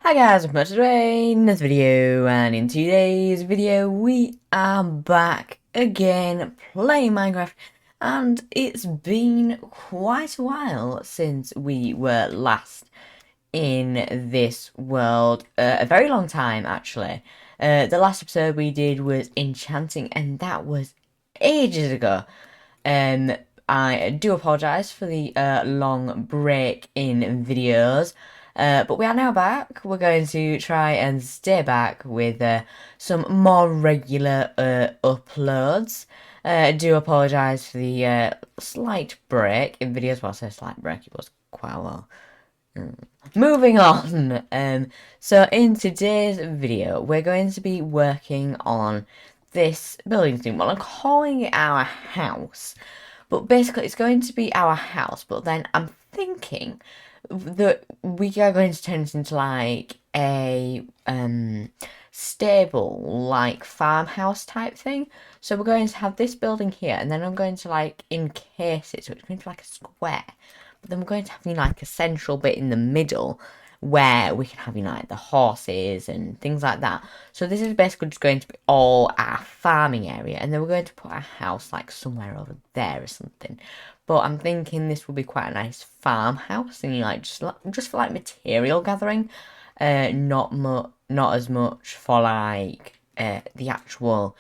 Hi guys, I'm today in this video, and in today's video we are back again playing Minecraft, and it's been quite a while since we were last in this world, a very long time actually. The last episode we did was enchanting, and that was ages ago. Um, I do apologise for the long break in videos. But we are now back. We're going to try and stay back with some more regular uploads. I do apologise for the slight break in videos. Well, I say slight break, it was quite a while. Moving on. So in today's video, we're going to be working on this building thing. Well, I'm calling it our house, but basically it's going to be our house. But then I'm thinking that we are going to turn it into like a stable, like farmhouse type thing. So we're going to have this building here, and then I'm going to like encase it, so it's going to be like a square. But then we're going to have like a central bit in the middle where we can have like the horses and things like that. So this is basically just going to be all our farming area, and then we're going to put our house like somewhere over there or something. But I'm thinking this will be quite a nice farmhouse, and like just for like material gathering, not as much for like the actual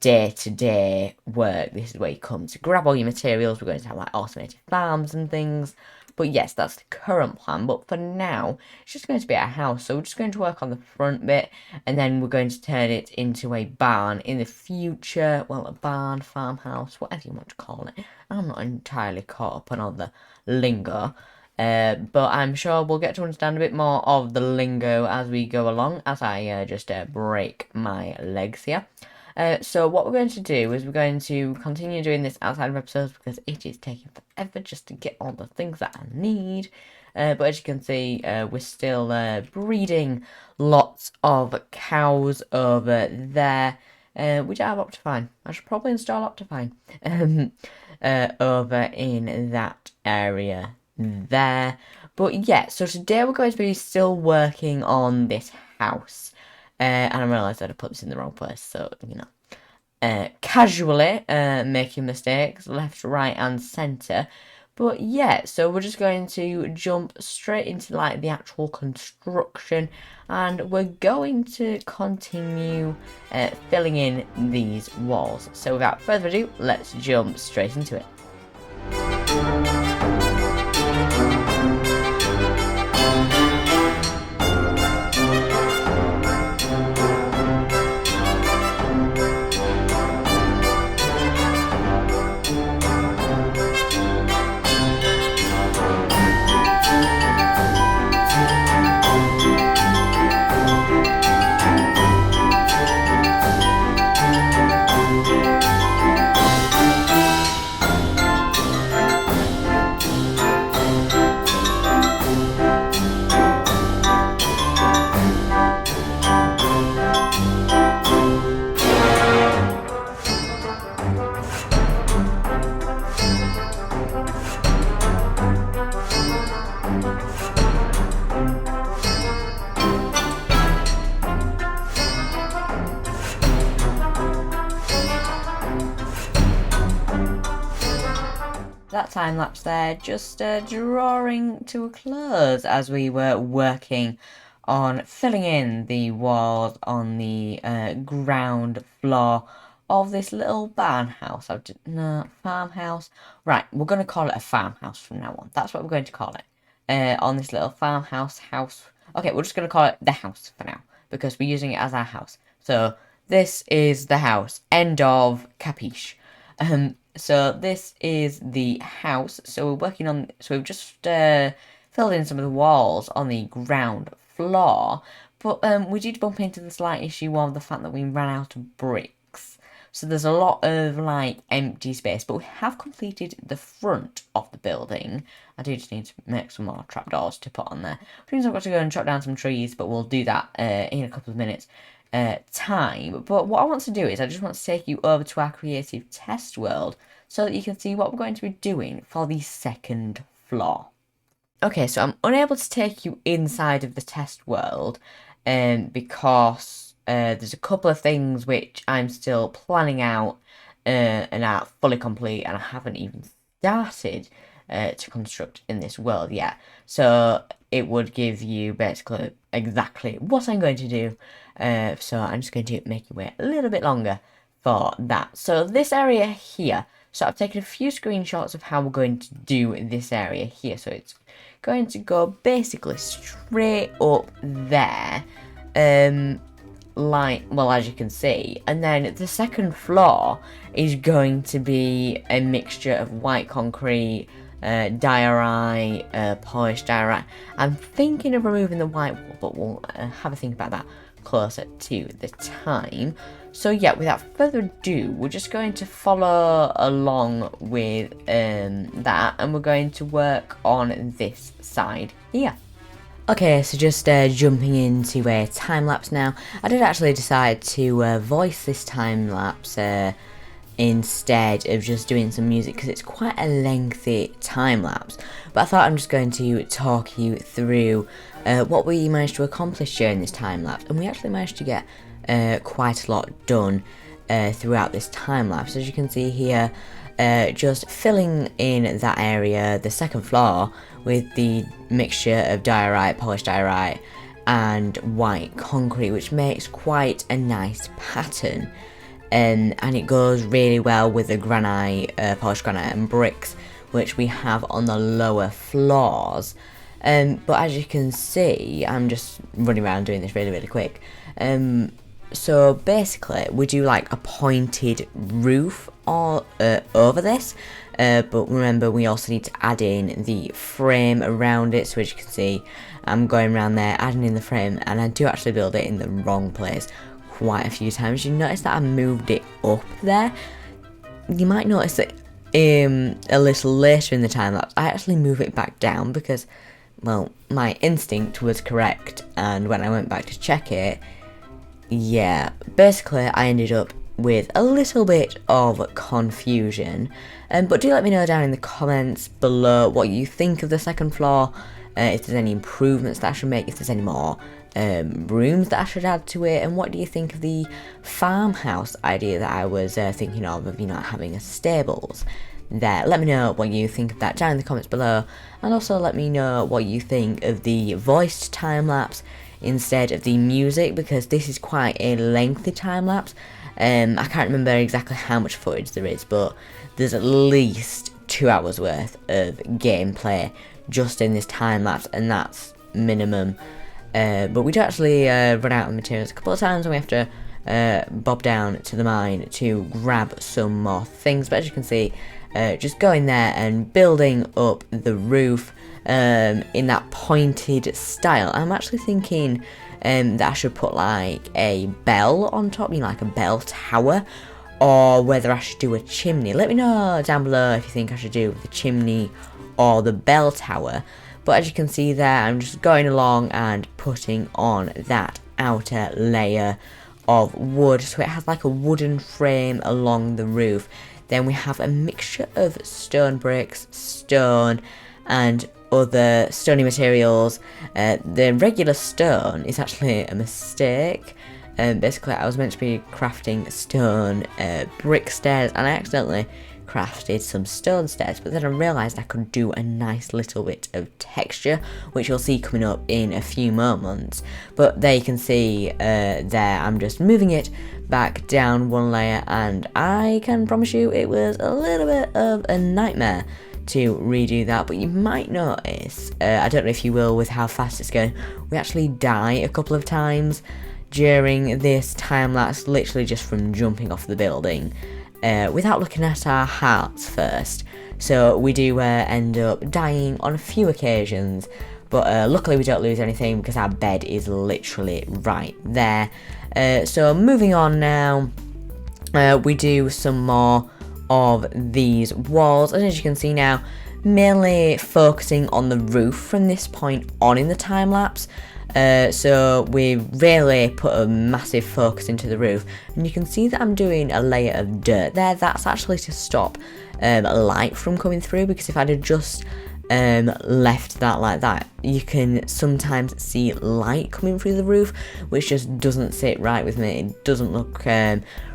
day-to-day work. This is where you come to grab all your materials. We're going to have like automated farms and things. But yes, that's the current plan. But for now, it's just going to be our house. So we're just going to work on the front bit, and then we're going to turn it into a barn in the future. Well, a barn, farmhouse, whatever you want to call it. I'm not entirely caught up on all the lingo. But I'm sure we'll get to understand a bit more of the lingo as we go along, as I just break my legs here. So what we're going to do is we're going to continue doing this outside of episodes because it is taking forever just to get all the things that I need. But as you can see, we're still breeding lots of cows over there, which I have Optifine. I should probably install Optifine over in that area there. But yeah, so today we're going to be still working on this house. And I realised that I put this in the wrong place, so, you know, casually making mistakes left, right, and centre. But yeah, so we're just going to jump straight into like the actual construction, and we're going to continue filling in these walls. So without further ado, let's jump straight into it. That time lapse there just drawing to a close as we were working on filling in the walls on the ground floor of this little barn house. No, farmhouse. Right, we're going to call it a farmhouse from now on. That's what we're going to call it. On this little farmhouse house. Okay, we're just going to call it the house for now because we're using it as our house. So this is the house. End of capiche. So this is the house. So we're working on. So we've just filled in some of the walls on the ground floor, but we did bump into the slight issue of the fact that we ran out of bricks. So there's a lot of like empty space, but we have completed the front of the building. I do just need to make some more trapdoors to put on there, which means I've got to go and chop down some trees, but we'll do that in a couple of minutes. Time. But what I want to do is I just want to take you over to our creative test world so that you can see what we're going to be doing for the second floor. Okay, so I'm unable to take you inside of the test world, because there's a couple of things which I'm still planning out, and are fully complete, and I haven't even started to construct in this world yet. So it would give you basically exactly what I'm going to do. So I'm just going to make you wait a little bit longer for that. So this area here. So I've taken a few screenshots of how we're going to do this area here. So it's going to go basically straight up there, like, well, as you can see, and then the second floor is going to be a mixture of white concrete, diorite, polished diorite. I'm thinking of removing the white wall, but we'll have a think about that closer to the time. So yeah, without further ado, we're just going to follow along with that, and we're going to work on this side here. Okay, so just jumping into a time lapse now. I did actually decide to voice this time lapse instead of just doing some music, because it's quite a lengthy time lapse. But I thought I'm just going to talk you through what we managed to accomplish during this time lapse, and we actually managed to get quite a lot done throughout this time lapse. As you can see here, just filling in that area, the second floor, with the mixture of diorite, polished diorite, and white concrete, which makes quite a nice pattern. And it goes really well with the granite, polished granite and bricks, which we have on the lower floors. But as you can see, I'm just running around doing this really quick. So basically, we do like a pointed roof over this, but remember, we also need to add in the frame around it. So as you can see, I'm going around there, adding in the frame, and I do actually build it in the wrong place quite a few times. You notice that I moved it up there. You might notice that a little later in the time lapse, I actually move it back down because, well, my instinct was correct, and when I went back to check it, yeah, basically I ended up with a little bit of confusion. But do let me know down in the comments below what you think of the second floor, if there's any improvements that I should make, if there's any more rooms that I should add to it, and what do you think of the farmhouse idea that I was thinking of, you know, having a stables there. Let me know what you think of that down in the comments below, and also let me know what you think of the voiced time-lapse instead of the music, because this is quite a lengthy time-lapse. I can't remember exactly how much footage there is, but there's at least 2 hours worth of gameplay just in this time-lapse, and that's minimum. But we do actually run out of materials a couple of times, and we have to bob down to the mine to grab some more things. But as you can see, just going there and building up the roof in that pointed style. I'm actually thinking that I should put like a bell on top, you know, like a bell tower, or whether I should do a chimney. Let me know down below if you think I should do the chimney or the bell tower. But as you can see there, I'm just going along and putting on that outer layer of wood, so it has like a wooden frame along the roof. Then we have a mixture of stone bricks, stone, and other stony materials. The regular stone is actually a mistake. Basically, I was meant to be crafting stone brick stairs, and I accidentally crafted some stone stairs, but then I realised I could do a nice little bit of texture, which you'll see coming up in a few moments. But there you can see there, I'm just moving it back down one layer, and I can promise you it was a little bit of a nightmare to redo that. But you might notice, I don't know if you will with how fast it's going, we actually die a couple of times during this time lapse, literally just from jumping off the building without looking at our hearts first. So we do end up dying on a few occasions, but luckily we don't lose anything because our bed is literally right there. So moving on now, we do some more of these walls, and as you can see now, mainly focusing on the roof from this point on in the time lapse. So we really put a massive focus into the roof, and you can see that I'm doing a layer of dirt there. That's actually to stop light from coming through, because if I'd have just left that like that. You can sometimes see light coming through the roof, which just doesn't sit right with me. It doesn't look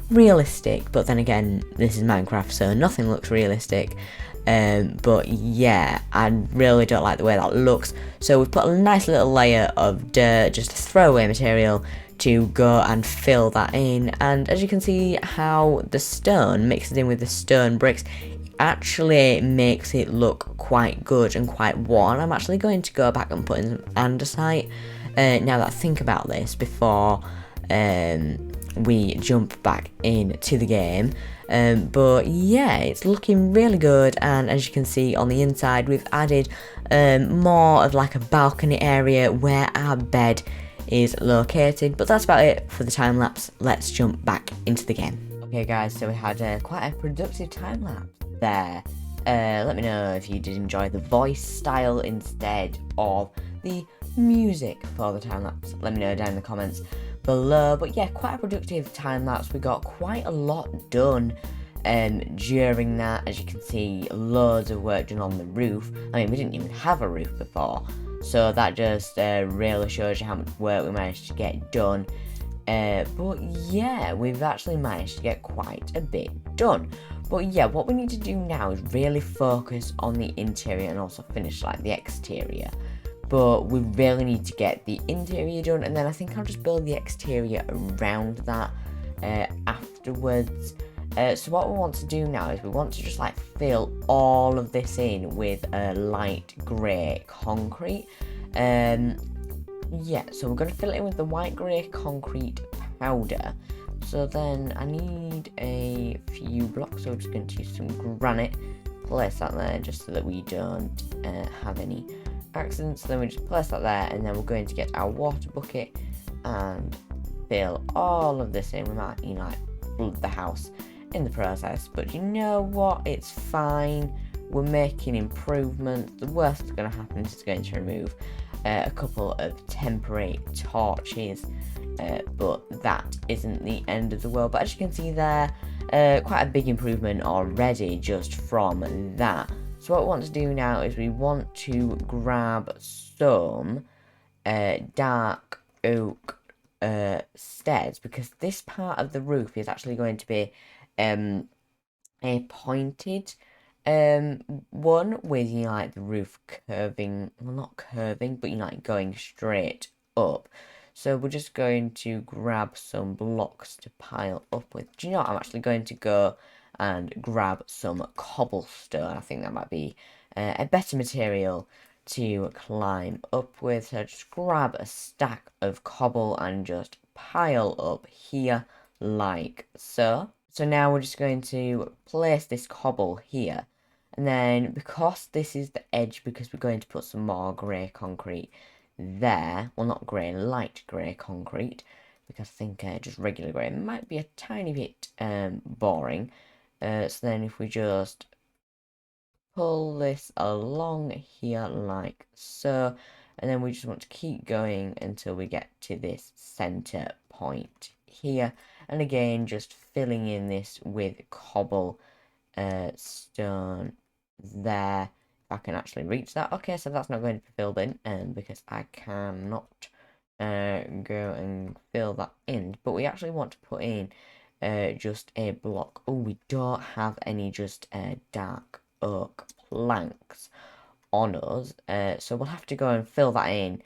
realistic, but then again, this is Minecraft, so nothing looks realistic. But yeah, I really don't like the way that looks. So we've put a nice little layer of dirt, just throwaway material, to go and fill that in. And as you can see how the stone mixes in with the stone bricks, actually makes it look quite good and quite worn. I'm actually going to go back and put in some andesite now that I think about this before we jump back into the game. But yeah, it's looking really good, and as you can see on the inside, we've added more of like a balcony area where our bed is located. But that's about it for the time lapse. Let's jump back into the game. Okay guys, so we had quite a productive time lapse there. Let me know if you did enjoy the voice style instead of the music for the time lapse. Let me know down in the comments below. But yeah, quite a productive time lapse. We got quite a lot done during that. As you can see, loads of work done on the roof. I mean, we didn't even have a roof before, so that just really shows you how much work we managed to get done. But yeah, we've actually managed to get quite a bit done. But yeah, what we need to do now is really focus on the interior and also finish like the exterior. But we really need to get the interior done, and then I think I'll just build the exterior around that afterwards. So what we want to do now is we want to just like fill all of this in with a light grey concrete. Yeah, so we're going to fill it in with the white grey concrete powder. So then I need a few blocks, so we're just going to use some granite, place that there just so that we don't have any accidents. So then we just place that there, and then we're going to get our water bucket and fill all of this in. We might, you know, like flood the house in the process, but you know what, it's fine. We're making improvements. The worst that's going to happen is it's going to remove a couple of temporary torches, but that isn't the end of the world. But as you can see there, quite a big improvement already just from that. So what we want to do now is we want to grab some dark oak stairs, because this part of the roof is actually going to be a pointed one with, you know, like the roof curving, well, not curving, but, you know, like going straight up. So we're just going to grab some blocks to pile up with. Do you know what? I'm actually going to go and grab some cobblestone. I think that might be a better material to climb up with. So just grab a stack of cobble and just pile up here like so. So now we're just going to place this cobble here. And then because this is the edge, because we're going to put some more grey concrete there. Well, not grey, light grey concrete. Because I think just regular grey might be a tiny bit boring. So then if we just pull this along here like so. And then we just want to keep going until we get to this center point here. And again, just filling in this with cobble stone there. If I can actually reach that. Okay, so that's not going to be filled in because I cannot go and fill that in. But we actually want to put in just a block. Oh, we don't have any just dark oak planks on us, so we'll have to go and fill that in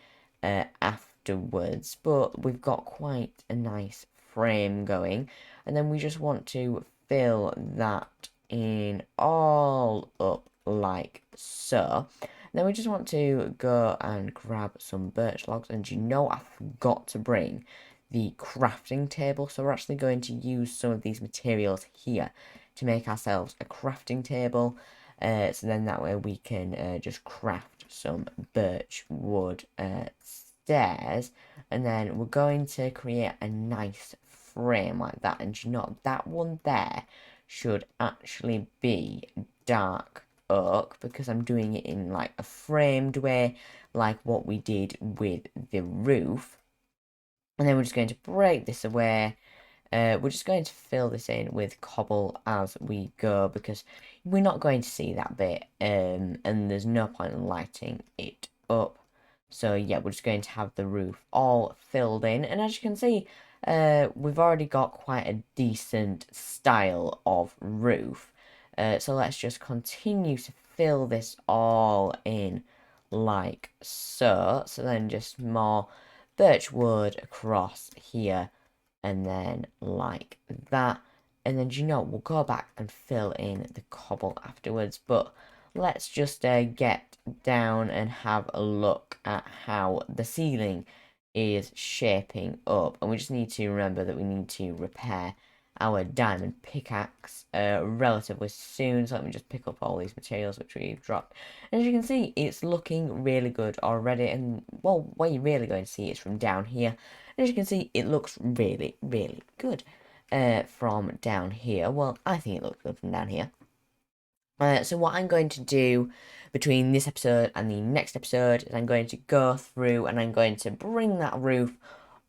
afterwards. But we've got quite a nice frame going, and then we just want to fill that in all up like so. Then we just want to go and grab some birch logs, and you know, I forgot to bring the crafting table, so we're actually going to use some of these materials here to make ourselves a crafting table. So then that way we can just craft some birch wood stairs, and then we're going to create a nice frame like that. And you know, that one there should actually be dark oak, because I'm doing it in like a framed way, like what we did with the roof. And then we're just going to break this away We're just going to fill this in with cobble as we go because we're not going to see that bit, and there's no point in lighting it up. So yeah, we're just going to have the roof all filled in, and as you can see, we've already got quite a decent style of roof. So let's just continue to fill this all in like so. So then just more birch wood across here and then like that. And then, we'll go back and fill in the cobble afterwards. But let's just get down and have a look at how the ceiling is shaping up. And we just need to remember that we need to repair our diamond pickaxe relatively soon. So let me just pick up all these materials which we've dropped. And as you can see, it's looking really good already. And well, where you're really going to see is from down here. And as you can see, it looks really, really good from down here. Well, I think it looks good from down here. So what I'm going to do between this episode and the next episode is I'm going to go through and I'm going to bring that roof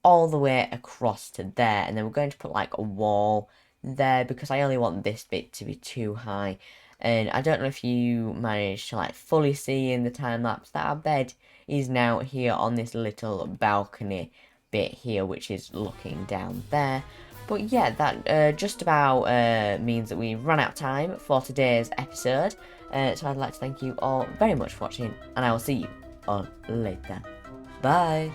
all the way across to there, and then we're going to put like a wall there because I only want this bit to be too high. And I don't know if you managed to like fully see in the time lapse that our bed is now here on this little balcony bit here, which is looking down there. But yeah, that just about means that we've run out of time for today's episode. So I'd like to thank you all very much for watching, and I will see you all later. Bye!